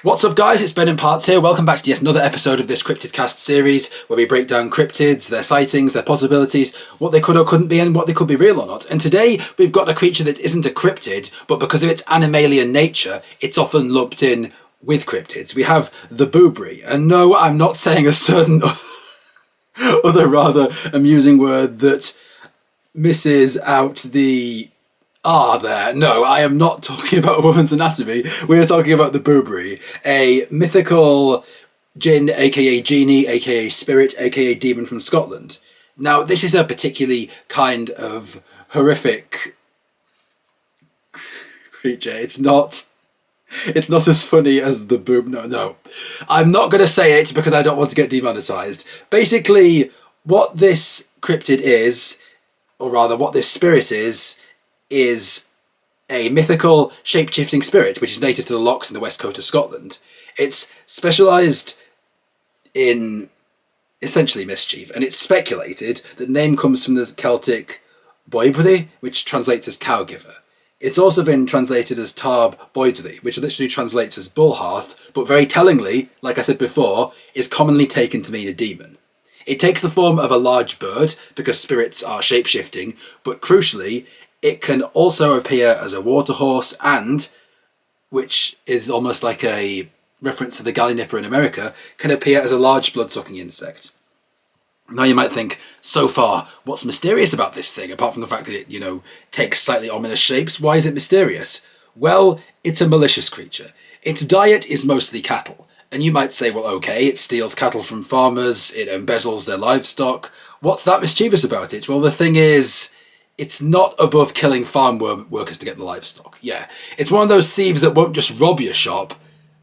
What's up guys, it's Ben and Parts here. Welcome back to yet another episode of this Cryptid cast series where we break down cryptids, their sightings, their possibilities, what they could or couldn't be and what they could be real or not. And today we've got a creature that isn't a cryptid, but because of its animalian nature, it's often lumped in with cryptids. We have the Boobrie. And no, I'm not saying a certain other rather amusing word that misses out the there. No, I am not talking about a woman's anatomy. We are talking about the Boobrie, a mythical jinn, aka genie, aka spirit, aka demon from Scotland. Now, this is a particularly kind of horrific creature. It's not as funny as the boob. No. I'm not going to say it because I don't want to get demonetized. Basically, what this cryptid is, or rather what this spirit is a mythical shape-shifting spirit which is native to the lochs in the west coast of Scotland. It's specialised in essentially mischief, and it's speculated that the name comes from the Celtic Boobrie, which translates as cowgiver. It's also been translated as Tarb Boidri, which literally translates as bull hearth, but very tellingly, like I said before, is commonly taken to mean a demon. It takes the form of a large bird because spirits are shape-shifting, but crucially, it can also appear as a water horse and, which is almost like a reference to the galliniper in America, can appear as a large blood-sucking insect. Now you might think, so far, what's mysterious about this thing, apart from the fact that it, takes slightly ominous shapes? Why is it mysterious? Well, it's a malicious creature. Its diet is mostly cattle. And you might say, well, okay, it steals cattle from farmers, it embezzles their livestock. What's that mischievous about it? Well, the thing is, it's not above killing farm workers to get the livestock. Yeah, it's one of those thieves that won't just rob your shop.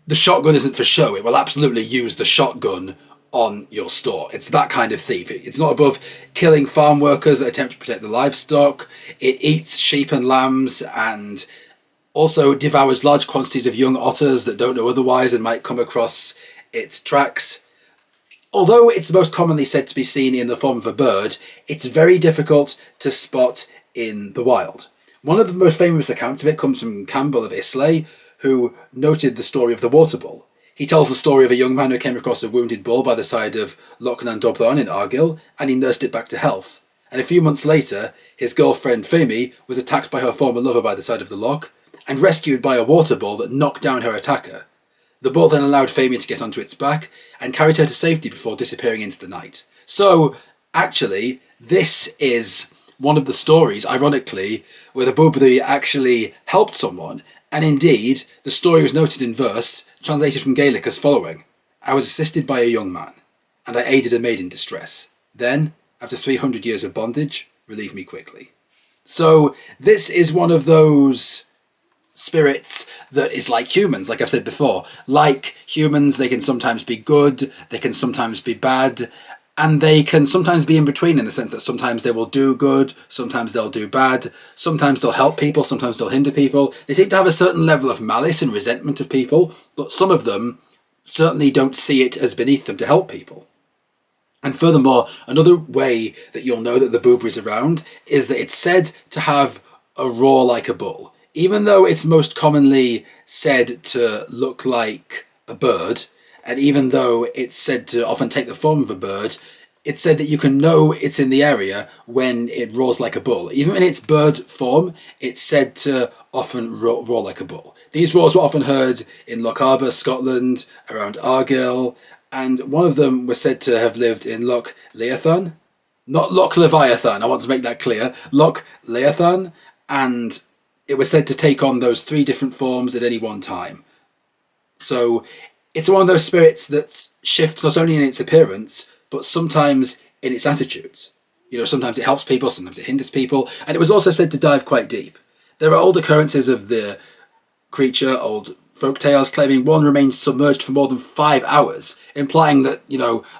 The shotgun isn't for show. It will absolutely use the shotgun on your store. It's that kind of thief. It's not above killing farm workers that attempt to protect the livestock. It eats sheep and lambs and also devours large quantities of young otters that don't know otherwise and might come across its tracks. Although it's most commonly said to be seen in the form of a bird, it's very difficult to spot in the wild. One of the most famous accounts of it comes from Campbell of Islay, who noted the story of the water bull. He tells the story of a young man who came across a wounded bull by the side of Loch Dobron in Argyll, and he nursed it back to health. And a few months later, his girlfriend Femi was attacked by her former lover by the side of the loch, and rescued by a water bull that knocked down her attacker. The bull then allowed Femi to get onto its back and carried her to safety before disappearing into the night. So, actually, this is one of the stories, ironically, where the Boobrie actually helped someone. And indeed, the story was noted in verse, translated from Gaelic as following: I was assisted by a young man, and I aided a maid in distress. Then, after 300 years of bondage, relieve me quickly. So, this is one of those spirits that is like humans, like I've said before. Like humans, they can sometimes be good, they can sometimes be bad, and they can sometimes be in between in the sense that sometimes they will do good, sometimes they'll do bad, sometimes they'll help people, sometimes they'll hinder people. They seem to have a certain level of malice and resentment of people, but some of them certainly don't see it as beneath them to help people. And furthermore, another way that you'll know that the Boobrie is around is that it's said to have a roar like a bull. Even though it's most commonly said to look like a bird, and even though it's said to often take the form of a bird, it's said that you can know it's in the area when it roars like a bull. Even in its bird form, it's said to often roar like a bull. These roars were often heard in Loch Arbour, Scotland, around Argyll, and one of them was said to have lived in Loch Leathan. Not Loch Leviathan, I want to make that clear. Loch Leathan, and it was said to take on those 3 different forms at any one time. So it's one of those spirits that shifts not only in its appearance, but sometimes in its attitudes. Sometimes it helps people, sometimes it hinders people, and it was also said to dive quite deep. There are old occurrences of the creature, old folk tales, claiming one remains submerged for more than 5 hours, implying that,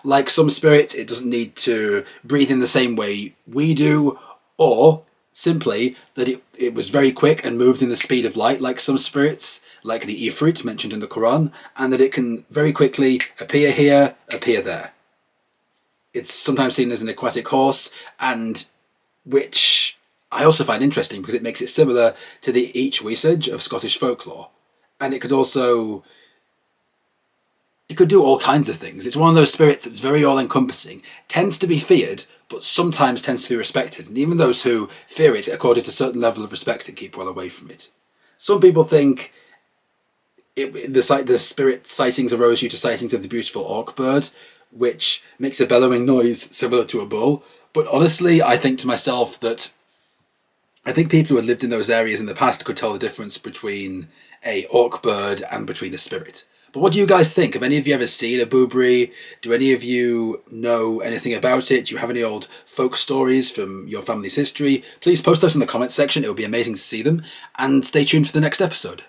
like some spirits, it doesn't need to breathe in the same way we do, or simply that it was very quick and moves in the speed of light like some spirits, like the Ifrit mentioned in the Quran, and that it can very quickly appear here, appear there. It's sometimes seen as an aquatic horse, and which I also find interesting because it makes it similar to the Each Weesage of Scottish folklore. And it could also It could do all kinds of things. It's one of those spirits that's very all-encompassing, tends to be feared, but sometimes tends to be respected. And even those who fear it accorded to a certain level of respect and keep well away from it. Some people think the spirit sightings arose due to sightings of the beautiful auk bird, which makes a bellowing noise similar to a bull. But honestly, I think to myself that I think people who had lived in those areas in the past could tell the difference between a auk bird and between a spirit. But what do you guys think? Have any of you ever seen a Boobrie? Do any of you know anything about it? Do you have any old folk stories from your family's history? Please post those in the comments section. It would be amazing to see them. And stay tuned for the next episode.